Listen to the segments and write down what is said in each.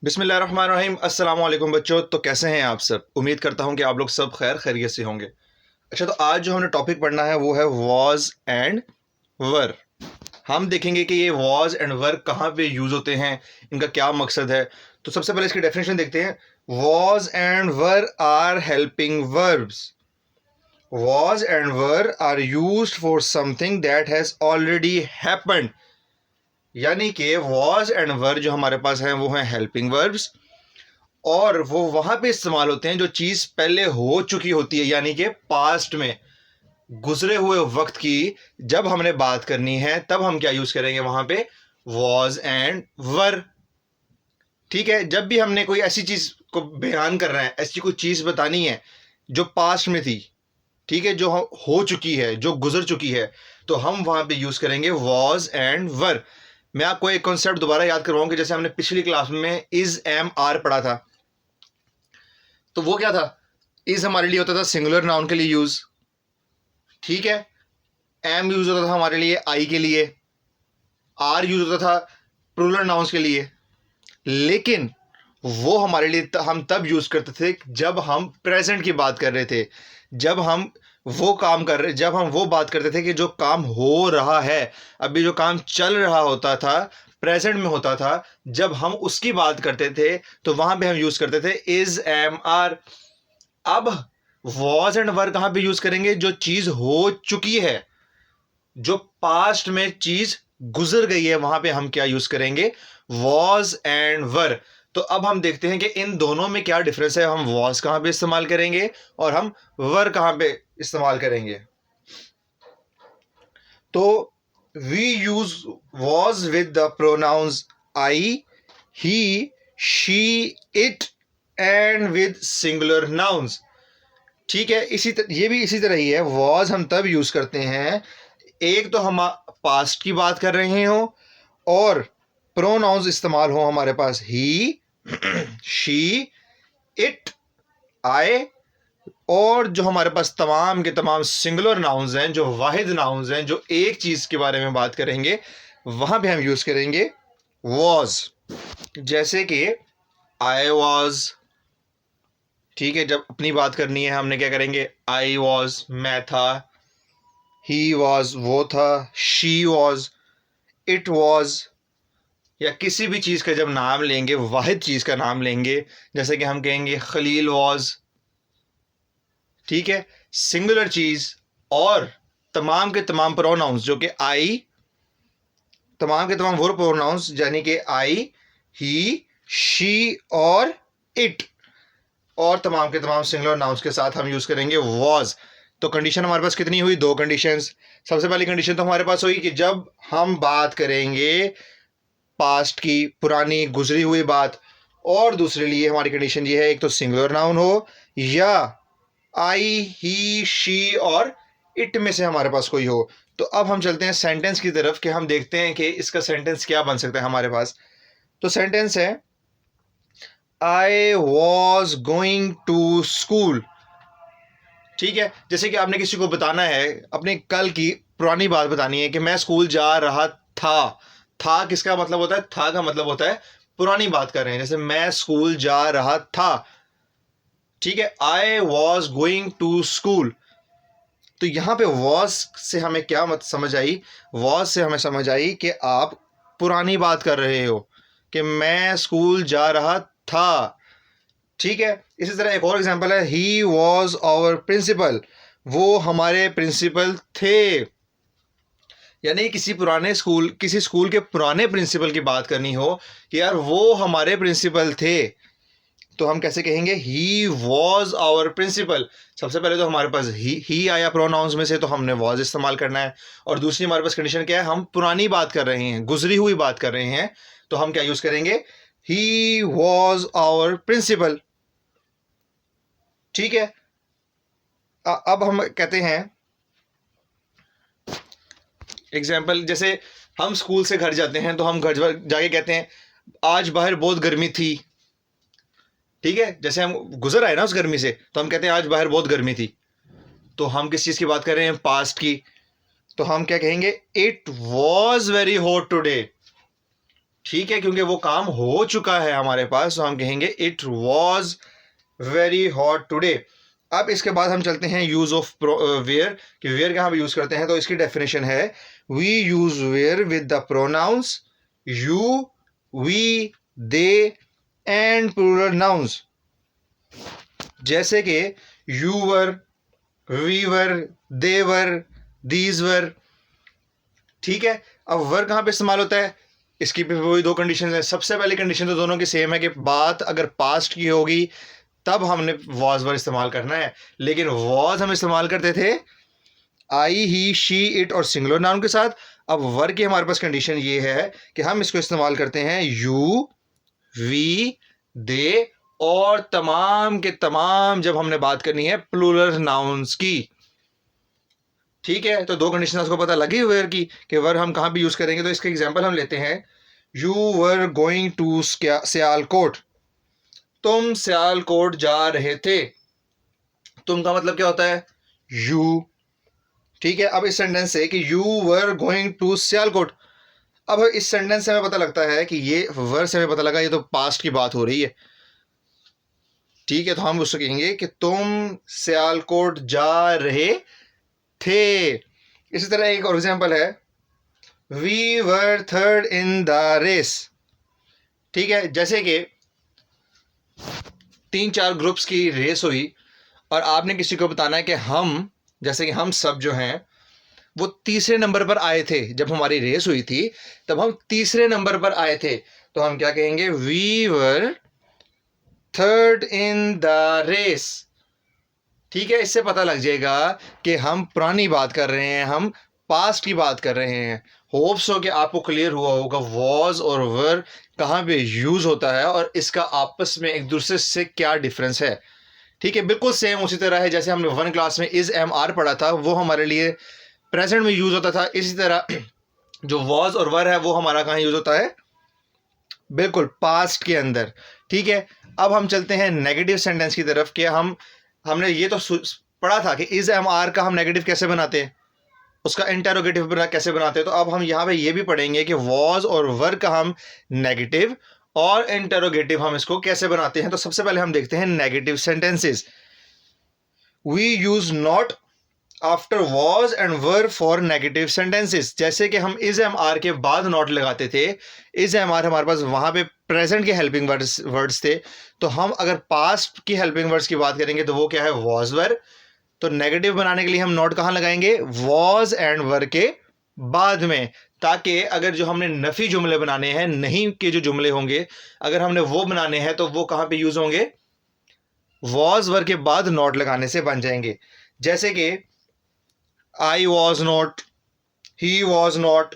बिस्मिल्लाहिर्रहमानिर्रहीम। अस्सलाम वालेकुम बच्चों। तो कैसे हैं आप सब? उम्मीद करता हूं कि आप लोग सब खैर खैरियत से होंगे। अच्छा, तो आज जो हमने टॉपिक पढ़ना है वो है वॉज एंड वर। हम देखेंगे कि ये वॉज एंड वर कहाँ पे यूज होते हैं, इनका क्या मकसद है। तो सबसे पहले इसकी डेफिनेशन देखते हैं। Was and were are helping verbs. Was and were are used for something that has already happened. यानी कि वॉज एंड वर जो हमारे पास हैं वो हैं हेल्पिंग वर्ब्स, और वो वहां पे इस्तेमाल होते हैं जो चीज पहले हो चुकी होती है, यानी कि पास्ट में, गुजरे हुए वक्त की जब हमने बात करनी है तब हम क्या यूज करेंगे वहां पे? वॉज एंड वर। ठीक है, जब भी हमने कोई ऐसी चीज को बयान करना है, ऐसी कोई चीज बतानी है जो पास्ट में थी, ठीक है, जो हो चुकी है, जो गुजर चुकी है, तो हम वहां पे यूज करेंगे वॉज एंड वर। मैं आपको एक कॉन्सेप्ट दोबारा याद करवाऊं कि जैसे हमने पिछली क्लास में इज एम आर पढ़ा था, तो वो क्या था? इज हमारे लिए होता था सिंगुलर नाउन के लिए यूज, ठीक है। एम यूज होता था हमारे लिए आई के लिए। आर यूज होता था प्लूरल नाउन्स के लिए। लेकिन वो हमारे लिए हम तब यूज करते थे जब हम प्रेजेंट की बात कर रहे थे, जब हम वो काम कर रहे, जब हम वो बात करते थे कि जो काम हो रहा है, अभी जो काम चल रहा होता था, प्रेजेंट में होता था, जब हम उसकी बात करते थे तो वहां पे हम यूज करते थे इज एम आर। अब वॉज एंड वर कहां पे यूज करेंगे? जो चीज हो चुकी है, जो पास्ट में चीज गुजर गई है, वहां पे हम क्या यूज करेंगे? वॉज एंड वर। तो अब हम देखते हैं कि इन दोनों में क्या डिफरेंस है। हम वॉज कहां पे इस्तेमाल करेंगे और हम वर कहां पे इस्तेमाल करेंगे। तो we use was with the pronouns I, he, she, it and with singular nouns. ठीक है, ये भी इसी तरह ही है। वॉज हम तब यूज करते हैं, एक तो हम पास्ट की बात कर रहे हो और प्रोनाउंस इस्तेमाल हो हमारे पास ही, शी, इट, आई, और जो हमारे पास तमाम के तमाम सिंगुलर नाउन्स हैं, जो वाहिद नाउन्स हैं, जो एक चीज के बारे में बात करेंगे, वहां पे हम यूज करेंगे वॉज। जैसे कि आई वॉज, ठीक है, जब अपनी बात करनी है हमने क्या करेंगे? आई वॉज, मैं था। ही वॉज, वो था। She was, it was. या किसी भी चीज़ का जब नाम लेंगे, वाहिद चीज़ का नाम लेंगे, जैसे कि हम कहेंगे खलील वॉज, ठीक है, सिंगुलर चीज़। और तमाम के तमाम प्रोनाउंस जो कि आई, तमाम के तमाम वो प्रोनाउंस यानी कि आई, ही, शी और इट, और तमाम के तमाम सिंगुलर नाउन्स के साथ हम यूज़ करेंगे वॉज। तो कंडीशन हमारे पास कितनी हुई? दो कंडीशंस। सबसे पहली कंडीशन तो हमारे पास हुई कि जब हम बात करेंगे पास्ट की, पुरानी गुजरी हुई बात, और दूसरे लिए हमारी कंडीशन ये है, एक तो सिंगुलर नाउन हो या आई, ही, शी और इट में से हमारे पास कोई हो। तो अब हम चलते हैं सेंटेंस की तरफ कि हम देखते हैं कि इसका सेंटेंस क्या बन सकता है हमारे पास। तो सेंटेंस है I was going to school. ठीक है, जैसे कि आपने किसी को बताना है, अपने कल की पुरानी बात बतानी है कि मैं स्कूल जा रहा था। था किसका मतलब होता है? था का मतलब होता है पुरानी बात कर रहे हैं, जैसे मैं स्कूल जा रहा था। ठीक है, I was going to school. तो यहां पे वॉज से हमें क्या मत समझ आई? वॉज से हमें समझ आई कि आप पुरानी बात कर रहे हो, कि मैं स्कूल जा रहा था। ठीक है, इसी तरह एक और एग्जांपल है, ही वॉज आवर प्रिंसिपल। वो हमारे प्रिंसिपल थे। यानी किसी स्कूल के पुराने प्रिंसिपल की बात करनी हो कि यार वो हमारे प्रिंसिपल थे, तो हम कैसे कहेंगे? He was our principal. सबसे पहले तो हमारे पास ही आया प्रोनाउंस में से, तो हमने वॉज इस्तेमाल करना है। और दूसरी हमारे पास कंडीशन क्या है? हम पुरानी बात कर रहे हैं, गुजरी हुई बात कर रहे हैं, तो हम क्या यूज करेंगे? He was our principal. ठीक है, अब हम कहते हैं एग्जाम्पल, जैसे हम स्कूल से घर जाते हैं तो हम घर जाके कहते हैं आज बाहर बहुत गर्मी थी। ठीक है, जैसे हम गुजर आए ना उस गर्मी से, तो हम कहते हैं आज बाहर बहुत गर्मी थी। तो हम किस चीज़ की बात कर रहे हैं? पास्ट की। तो हम क्या कहेंगे? It was very hot today. ठीक है, क्योंकि वो काम हो चुका है हमारे पास, तो हम कहेंगे it was very hot today. अब इसके बाद हम चलते हैं यूज ऑफ वेयर, कि वेयर कहाँ पे यूज करते हैं। तो इसकी डेफिनेशन है we use where with the pronouns you, we, they and plural nouns, जैसे कि you were, we were, they were, these were. ठीक है, अब वर कहाँ पे इस्तेमाल होता है, इसकी भी वही दो कंडीशन है। सबसे पहली कंडीशन तो दोनों की सेम है कि बात अगर पास्ट की होगी तब हमने वॉज वर इस्तेमाल करना है, लेकिन वॉज हम इस्तेमाल करते थे आई, ही, शी, इट और सिंगुलर नाउन के साथ। अब वर की हमारे पास कंडीशन ये है कि हम इसको इस्तेमाल करते हैं यू, वी, दे और तमाम के तमाम जब हमने बात करनी है प्लूरल नाउन्स की। ठीक है, तो दो कंडीशन आपको पता लगी वेयर की कि वर हम कहाँ भी यूज करेंगे। तो इसका एग्जांपल हम लेते हैं, you were going to Sialkot, तुम सियालकोट जा रहे थे। तुम का मतलब क्या होता है, यू। ठीक है, अब इस सेंटेंस से कि you were going to Sialkot, अब इस सेंटेंस से हमें पता लगता है कि ये वर से हमें पता लगा ये तो पास्ट की बात हो रही है। ठीक है, तो हम उससे कहेंगे कि तुम सियालकोट जा रहे थे। इसी तरह एक और एग्जांपल है, we were third in the race. ठीक है, जैसे कि 3-4 ग्रुप्स की रेस हुई और आपने किसी को बताना है कि हम, जैसे कि हम सब जो हैं वो तीसरे नंबर पर आए थे। जब हमारी रेस हुई थी तब हम तीसरे नंबर पर आए थे, तो हम क्या कहेंगे, we were third in the race. ठीक है, इससे पता लग जाएगा कि हम पुरानी बात कर रहे हैं, हम पास्ट की बात कर रहे हैं। होप्स हो कि आपको क्लियर हुआ होगा वॉज और वर कहाँ पे यूज होता है और इसका आपस में एक दूसरे से क्या डिफरेंस है। ठीक है, बिल्कुल सेम उसी तरह है जैसे हमने 1 क्लास में इज एम आर पढ़ा था, वो हमारे लिए प्रेजेंट में यूज होता था। इसी तरह जो वॉज और वर है वो हमारा कहाँ यूज होता है, बिल्कुल पास्ट के अंदर। ठीक है, अब हम चलते हैं नेगेटिव सेंटेंस की तरफ कि हमने ये तो पढ़ा था कि इज एम आर का हम नेगेटिव कैसे बनाते हैं, उसका इंटेरोगेटिव कैसे बनाते हैं। तो अब हम यहाँ पे ये भी पढ़ेंगे कि वॉज और वर का हम नेगेटिव और इंटेरोगेटिव हम इसको कैसे बनाते हैं। तो सबसे पहले हम देखते हैं negative sentences. We use not after was and were for negative sentences, जैसे कि हम इज एम आर के बाद नॉट लगाते थे। इज एम आर हमारे पास वहां पे प्रेजेंट के हेल्पिंग वर्ड्स थे, तो हम अगर पास्ट की हेल्पिंग वर्ड्स की बात करेंगे तो वो क्या है, वॉज वर। तो नेगेटिव बनाने के लिए हम नॉट कहाँ लगाएंगे, वॉज एंड वर के बाद में, ताकि अगर जो हमने नफी जुमले बनाने हैं, नहीं के जो जुमले होंगे अगर हमने वो बनाने हैं तो वो कहाँ पे यूज होंगे, वॉज वर के बाद नॉट लगाने से बन जाएंगे। जैसे कि आई was not, he was not.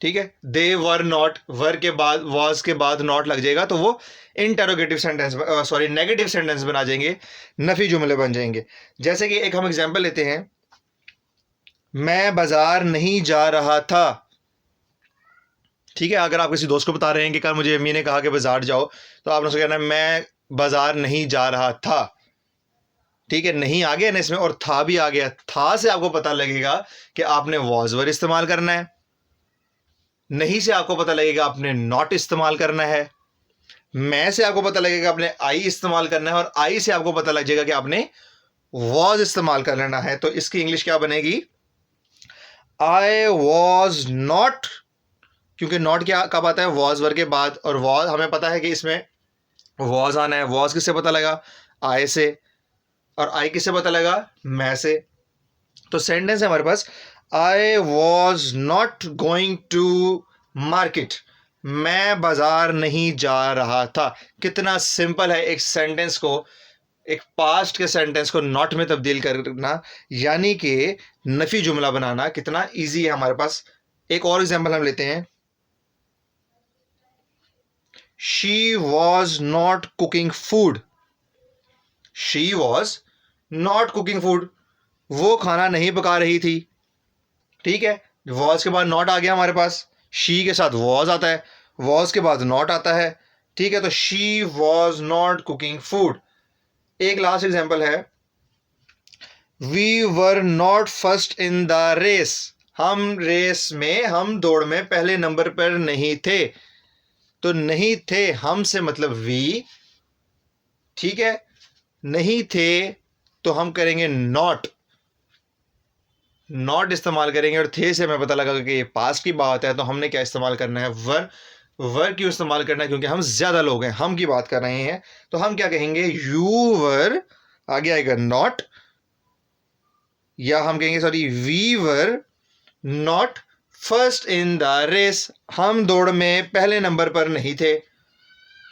ठीक है, दे वर नॉट, वर के बाद वॉज के बाद नॉट लग जाएगा तो वो interrogative sentence, sorry negative sentence बना जाएंगे, नफी जुमले बन जाएंगे। जैसे कि एक हम एग्जांपल लेते हैं, मैं बाजार नहीं जा रहा था। ठीक है, अगर आप किसी दोस्त को बता रहे हैं कि कल मुझे अम्मी ने कहा कि बाजार जाओ, तो आपने उसको कहना है मैं बाजार नहीं जा रहा था। ठीक है, नहीं आ गया ना इसमें और था भी आ गया। था से आपको पता लगेगा कि आपने वॉज वर इस्तेमाल करना है, नहीं से आपको पता लगेगा आपने नॉट इस्तेमाल करना है, मैं से आपको पता लगेगा आपने आई इस्तेमाल करना है और आई से आपको पता लग जाएगा कि आपने वॉज इस्तेमाल कर लेना है। तो इसकी इंग्लिश क्या बनेगी, आई वॉज नॉट, क्योंकि नॉट क्या कब आता है, वॉज वर के बाद, और वॉज हमें पता है कि इसमें वॉज आना है। वॉज किससे पता लगा, आई से, और आई किससे पता लगा, मैं से। तो सेंटेंस है हमारे पास, I was not going to market, मैं बाजार नहीं जा रहा था। कितना सिंपल है एक सेंटेंस को, एक पास्ट के सेंटेंस को नॉट में तब्दील करना, यानी कि नफी जुमला बनाना कितना इजी है हमारे पास। एक और एग्जांपल हम लेते हैं, she was not cooking food. She was not cooking food, वो खाना नहीं पका रही थी। ठीक है, वॉज के बाद नॉट आ गया हमारे पास, शी के साथ वॉज आता है, वॉज के बाद नॉट आता है। ठीक है, तो she was not cooking food. एक लास्ट एग्जांपल है, we were not first in the race, हम रेस में, हम दौड़ में पहले नंबर पर नहीं थे। तो नहीं थे, हम से मतलब वी, ठीक है। नहीं थे तो हम करेंगे नॉट, नॉट इस्तेमाल करेंगे। और थे से हमें पता लगा कि ये पास्ट की बात है, तो हमने क्या इस्तेमाल करना है, वर। वर क्यों इस्तेमाल करना है, क्योंकि हम ज्यादा लोग हैं, हम की बात कर रहे हैं। तो हम क्या कहेंगे, यू वर, आगे आएगा नॉट, या हम कहेंगे sorry, we were not first in the race, हम दौड़ में पहले नंबर पर नहीं थे।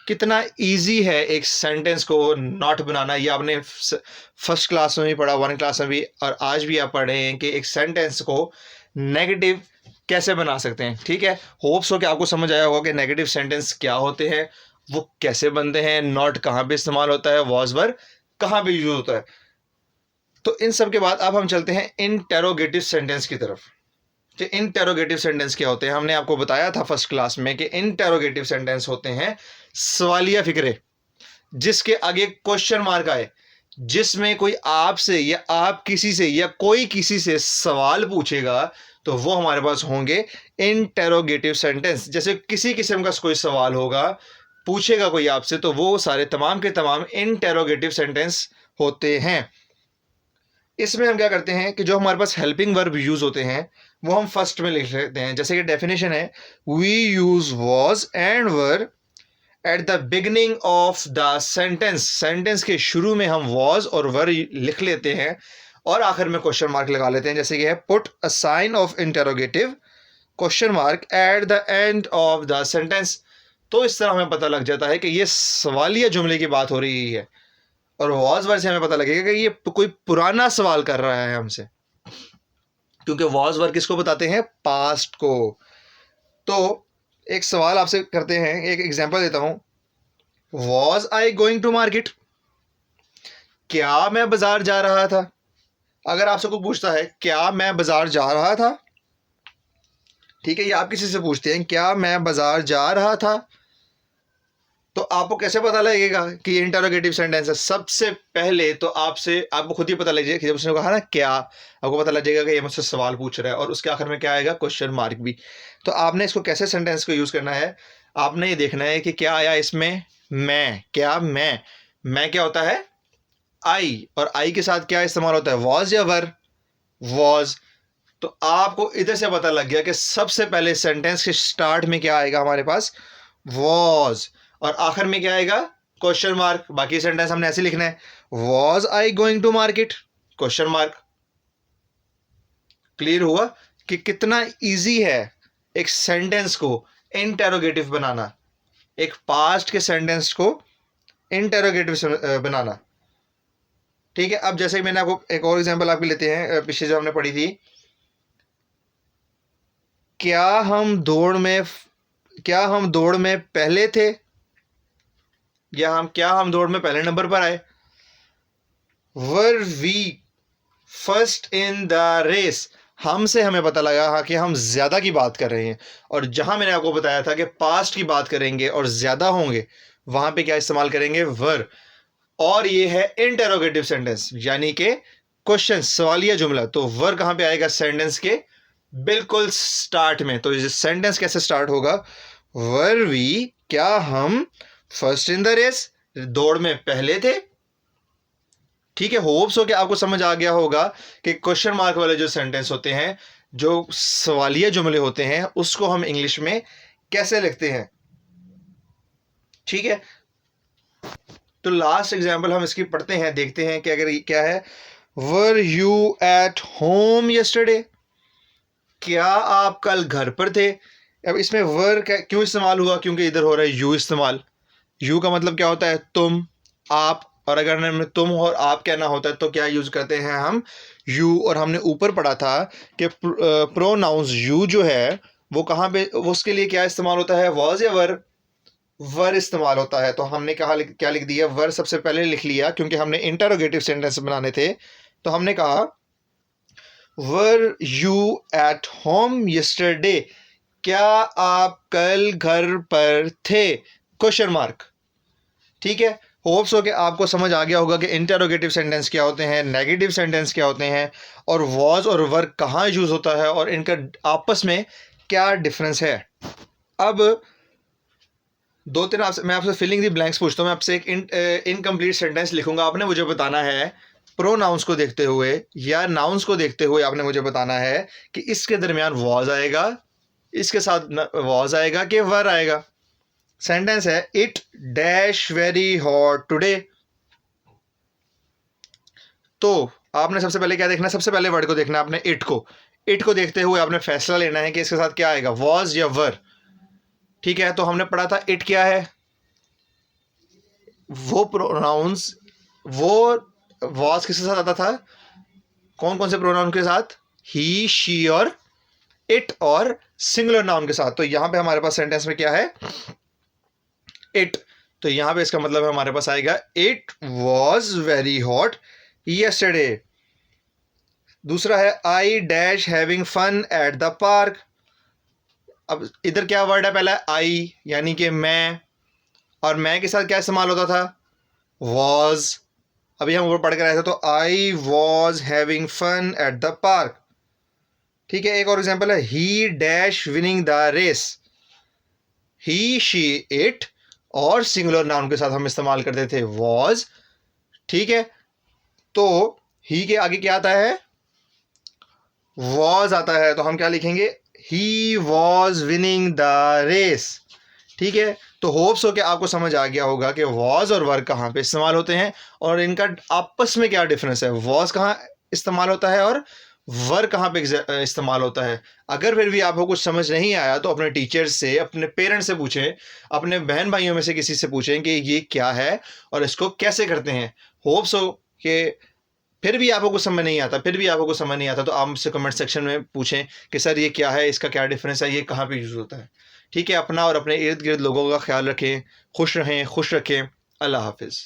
कितना इजी है एक सेंटेंस को नॉट बनाना। ये आपने फर्स्ट क्लास में भी पढ़ा, वन क्लास में भी, और आज भी आप पढ़े हैं कि एक सेंटेंस को नेगेटिव कैसे बना सकते हैं। ठीक है, होप्स हो कि आपको समझ आया होगा कि नेगेटिव सेंटेंस क्या होते हैं, वो कैसे बनते हैं, नॉट कहाँ पे इस्तेमाल होता है, वॉज वर कहाँ पे यूज होता है। तो इन सब के बाद अब हम चलते हैं इंटेरोगेटिव सेंटेंस की तरफ। तो इंटेरोगेटिव सेंटेंस क्या होते हैं, हमने आपको बताया था फर्स्ट क्लास में कि इंटेरोगेटिव सेंटेंस होते हैं सवालिया फिक्रे, जिसके आगे क्वेश्चन मार्क आए, जिसमें कोई आपसे या आप किसी से या कोई किसी से सवाल पूछेगा, तो वो हमारे पास होंगे इंटेरोगेटिव सेंटेंस। जैसे किसी किस्म का कोई सवाल होगा, पूछेगा कोई आपसे, तो वो सारे तमाम के तमाम इंटेरोगेटिव सेंटेंस होते हैं। इसमें हम क्या करते हैं कि जो हमारे पास हेल्पिंग वर्ब यूज होते हैं वो हम फर्स्ट में लिख लेते हैं। जैसे कि डेफिनेशन है, we use was and were at the beginning of the sentence. Sentence के शुरू में हम वॉज और वर लिख लेते हैं और आखिर में क्वेश्चन मार्क लगा लेते हैं। जैसे कि है, put a sign of interrogative question mark at the end of the sentence. तो इस तरह हमें पता लग जाता है कि ये सवालिया जुमले की बात हो रही है। और वॉज वर से हमें पता लगेगा कि ये कोई पुराना सवाल कर रहा है हमसे, क्योंकि वॉज वर किसको बताते हैं, पास्ट को। तो एक सवाल आपसे करते हैं, एक एग्जांपल देता हूं, was I going to market, क्या मैं बाजार जा रहा था। अगर आपसे कोई पूछता है क्या मैं बाजार जा रहा था, ठीक है, ये आप किसी से पूछते हैं क्या मैं बाजार जा रहा था, तो आपको कैसे पता लगेगा कि ये इंटरोगेटिव सेंटेंस है। सबसे पहले तो आपको खुद ही पता लग जाएगा कि जब उसने कहा ना क्या, आपको पता लग जाएगा कि ये मुझसे सवाल पूछ रहा है, और उसके आखिर में क्या आएगा, क्वेश्चन मार्क भी। तो आपने इसको कैसे सेंटेंस को यूज करना है, आपने ये देखना है कि क्या आया इसमें, मैं, क्या मैं क्या होता है, आई, और आई के साथ क्या इस्तेमाल होता है, वॉज या वर, वॉज। तो आपको इधर से पता लग गया कि सबसे पहले सेंटेंस के स्टार्ट में क्या आएगा हमारे पास, वॉज, और आखिर में क्या आएगा, क्वेश्चन मार्क। बाकी सेंटेंस हमने ऐसे लिखना है, was I going to market, question mark. Clear हुआ कि कितना इजी है एक सेंटेंस को इंटेरोगेटिव बनाना, एक पास्ट के सेंटेंस को इंटेरोगेटिव बनाना। ठीक है, अब जैसे मैंने आपको एक और एग्जांपल आपके लेते हैं, पीछे जो हमने पढ़ी थी, क्या हम दौड़ में पहले थे, या क्या हम दौड़ में पहले नंबर पर आए। Were we first in the race, हमसे हमें पता लगा कि हम ज्यादा की बात कर रहे हैं। और जहां मैंने आपको बताया था कि पास्ट की बात करेंगे और ज्यादा होंगे, वहां पे क्या इस्तेमाल करेंगे, वर। और ये है इंटेरोगेटिव सेंटेंस, यानी कि क्वेश्चन, सवालिया जुमला। तो वर कहां पे आएगा, सेंटेंस के बिल्कुल स्टार्ट में। तो सेंटेंस कैसे स्टार्ट होगा, वर वी, क्या हम फर्स्ट इन द रेस, दौड़ में पहले थे। ठीक है, होप्स हो कि आपको समझ आ गया होगा कि क्वेश्चन मार्क वाले जो सेंटेंस होते हैं, जो सवालिया जुमले होते हैं, उसको हम इंग्लिश में कैसे लिखते हैं। ठीक है, तो लास्ट एग्जांपल हम इसकी पढ़ते हैं, देखते हैं कि अगर क्या है, were you at home yesterday, क्या आप कल घर पर थे। अब इसमें वर क्यों इस्तेमाल हुआ, क्योंकि इधर हो रहा है यू इस्तेमाल। यू का मतलब क्या होता है, तुम, आप, और अगर हमें तुम और आप कहना होता है तो क्या यूज करते हैं हम, यू। और हमने ऊपर पढ़ा था कि प्रोनाउंस यू जो है वो कहाँ पे, उसके लिए क्या इस्तेमाल होता है, वॉज या वर, वर इस्तेमाल होता है। तो हमने क्या लिख दिया, वर सबसे पहले लिख लिया, क्योंकि हमने इंटरोगेटिव सेंटेंस बनाने थे। तो हमने कहा were you at home yesterday, क्या आप कल घर पर थे, क्वेश्चन मार्क। ठीक है, होप्स हो कि आपको समझ आ गया होगा कि इंटरोगेटिव सेंटेंस क्या होते हैं, नेगेटिव सेंटेंस क्या होते हैं, और वॉज और वर कहाँ यूज़ होता है और इनका आपस में क्या डिफरेंस है। अब दो तीन मैं आपसे फिलिंग दी ब्लैंक्स पूछता हूँ। मैं आपसे एक इनकम्प्लीट सेंटेंस लिखूंगा, आपने मुझे बताना है प्रोनाउंस को देखते हुए या नाउंस को देखते हुए आपने मुझे बताना है कि इसके दरमियान वॉज आएगा, इसके साथ वॉज आएगा कि वर आएगा। सेंटेंस है it dash very hot today. तो आपने सबसे पहले क्या देखना है, सबसे पहले वर्ड को देखना है आपने, इट को देखते हुए आपने फैसला लेना है कि इसके साथ क्या आएगा, वॉज या वर। ठीक है, तो हमने पढ़ा था इट क्या है, वो प्रोनाउंस, वो वॉज किसके साथ आता था, कौन कौन से प्रोनाउन के साथ, ही शी और इट, और सिंगुलर नाउन के साथ। तो यहां पे हमारे पास सेंटेंस में क्या है, इट। तो यहां पे इसका मतलब है हमारे पास आएगा it was very hot yesterday. दूसरा है I dash having fun at the park. अब इधर क्या वर्ड है, पहला आई यानी कि मैं, और मैं के साथ क्या इस्तेमाल होता था, वॉज। अभी हम ऊपर पढ़ कर आए थे, तो I was having fun at the park. ठीक है, एक और एग्जांपल है he dash winning the race. He she it और सिंगुलर नाउन के साथ हम इस्तेमाल करते थे वॉज। ठीक है, तो ही के आगे क्या आता है, वॉज आता है, तो हम क्या लिखेंगे, he was winning the race. ठीक है, तो होप्स हो कि आपको समझ आ गया होगा कि वॉज और वर्क कहाँ पे इस्तेमाल होते हैं और इनका आपस में क्या डिफरेंस है, वॉज कहाँ इस्तेमाल होता है और वर्क कहाँ पे इस्तेमाल होता है। अगर फिर भी आपको कुछ समझ नहीं आया तो अपने टीचर से, अपने पेरेंट्स से पूछें, अपने बहन भाइयों में से किसी से पूछें कि ये क्या है और इसको कैसे करते हैं। होप्स हो कि फिर भी आपको कुछ समझ नहीं आता, तो आप मुझसे कमेंट सेक्शन में पूछें कि सर ये क्या है, इसका क्या डिफरेंस है, ये कहाँ पे यूज़ होता है। ठीक है, अपना और अपने इर्द गिर्द लोगों का ख्याल रखें, खुश रहें, खुश रखें। अल्लाह हाफिज़।